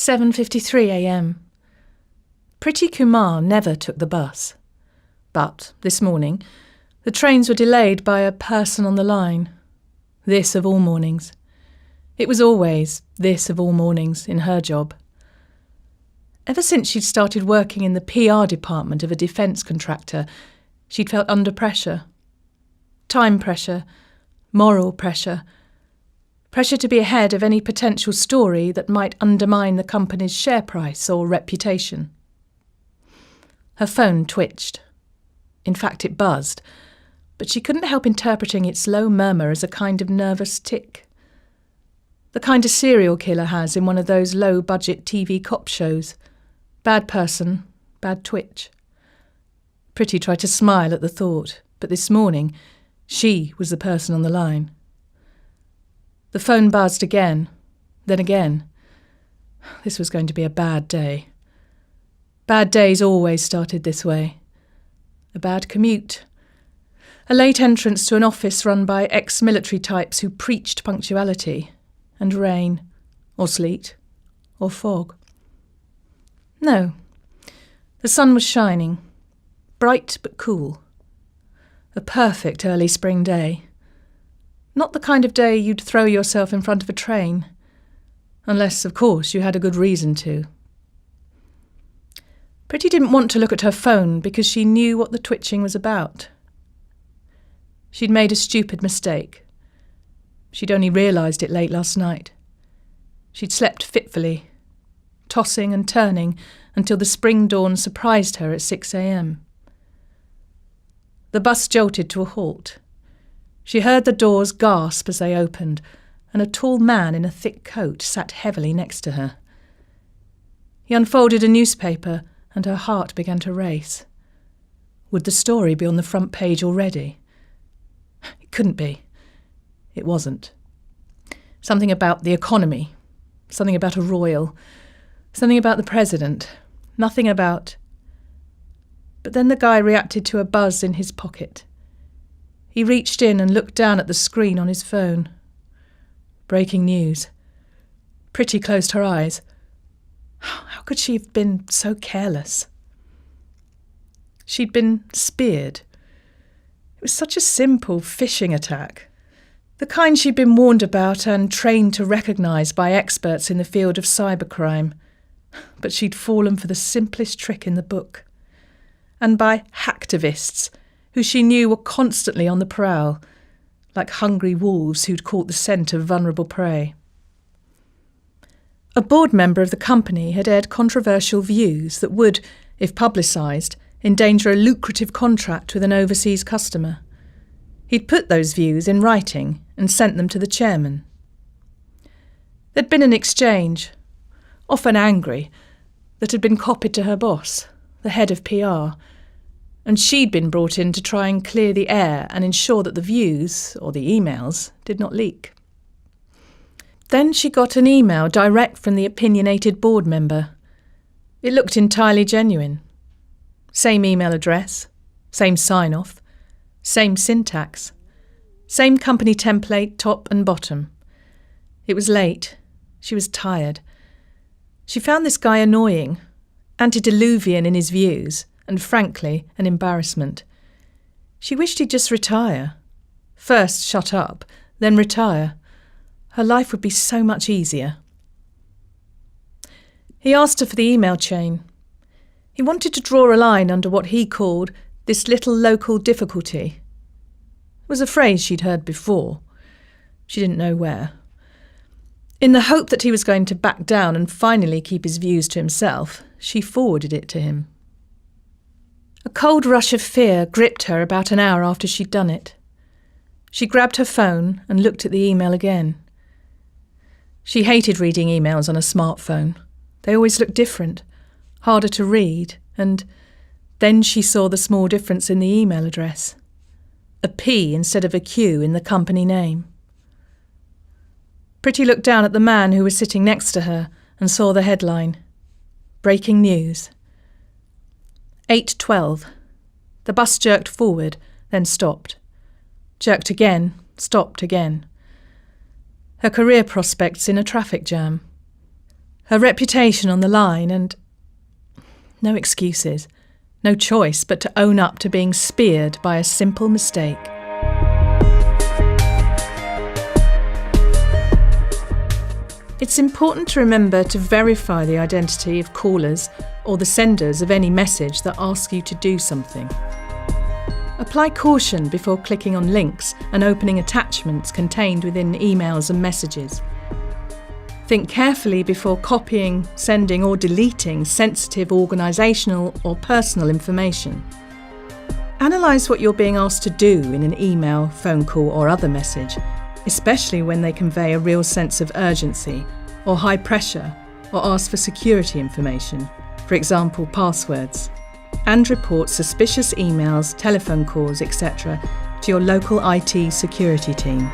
7:53 a.m. Priti Kumar never took the bus. But, this morning, the trains were delayed by a person on the line. This of all mornings. It was always this of all mornings in her job. Ever since she'd started working in the PR department of a defence contractor, she'd felt under pressure. Time pressure, moral pressure, pressure to be ahead of any potential story that might undermine the company's share price or reputation. Her phone twitched. In fact, it buzzed, but she couldn't help interpreting its low murmur as a kind of nervous tick. The kind a serial killer has in one of those low-budget TV cop shows. Bad person, bad twitch. Priti tried to smile at the thought, but this morning, she was the person on the line. The phone buzzed again, then again. This was going to be a bad day. Bad days always started this way. A bad commute. A late entrance to an office run by ex-military types who preached punctuality. And rain, or sleet, or fog. No. The sun was shining. Bright but cool. A perfect early spring day. Not the kind of day you'd throw yourself in front of a train. Unless, of course, you had a good reason to. Priti didn't want to look at her phone because she knew what the twitching was about. She'd made a stupid mistake. She'd only realised it late last night. She'd slept fitfully, tossing and turning until the spring dawn surprised her at 6 a.m. The bus jolted to a halt. She heard the doors gasp as they opened, and a tall man in a thick coat sat heavily next to her. He unfolded a newspaper, and her heart began to race. Would the story be on the front page already? It couldn't be. It wasn't. Something about the economy, something about a royal, something about the president, nothing about... But then the guy reacted to a buzz in his pocket. He reached in and looked down at the screen on his phone. Breaking news. Priti closed her eyes. How could she have been so careless? She'd been speared. It was such a simple phishing attack. The kind she'd been warned about and trained to recognise by experts in the field of cybercrime. But she'd fallen for the simplest trick in the book. And by hacktivists, who she knew were constantly on the prowl, like hungry wolves who'd caught the scent of vulnerable prey. A board member of the company had aired controversial views that would, if publicised, endanger a lucrative contract with an overseas customer. He'd put those views in writing and sent them to the chairman. There'd been an exchange, often angry, that had been copied to her boss, the head of PR, and she'd been brought in to try and clear the air and ensure that the views, or the emails, did not leak. Then she got an email direct from the opinionated board member. It looked entirely genuine. Same email address, same sign-off, same syntax, same company template top and bottom. It was late. She was tired. She found this guy annoying, antediluvian in his views, and frankly, an embarrassment. She wished he'd just retire. First shut up, then retire. Her life would be so much easier. He asked her for the email chain. He wanted to draw a line under what he called this little local difficulty. It was a phrase she'd heard before. She didn't know where. In the hope that he was going to back down and finally keep his views to himself, she forwarded it to him. A cold rush of fear gripped her about an hour after she'd done it. She grabbed her phone and looked at the email again. She hated reading emails on a smartphone. They always looked different, harder to read, and then she saw the small difference in the email address. A P instead of a Q in the company name. Priti looked down at the man who was sitting next to her and saw the headline. Breaking news. 8:12. The bus jerked forward, then stopped. Jerked again, stopped again. Her career prospects in a traffic jam. Her reputation on the line, and no excuses, no choice but to own up to being speared by a simple mistake. It's important to remember to verify the identity of callers or the senders of any message that asks you to do something. Apply caution before clicking on links and opening attachments contained within emails and messages. Think carefully before copying, sending or deleting sensitive organisational or personal information. Analyse what you're being asked to do in an email, phone call or other message, especially when they convey a real sense of urgency or high pressure or ask for security information, for example passwords. And report suspicious emails, telephone calls, etc. to your local IT security team.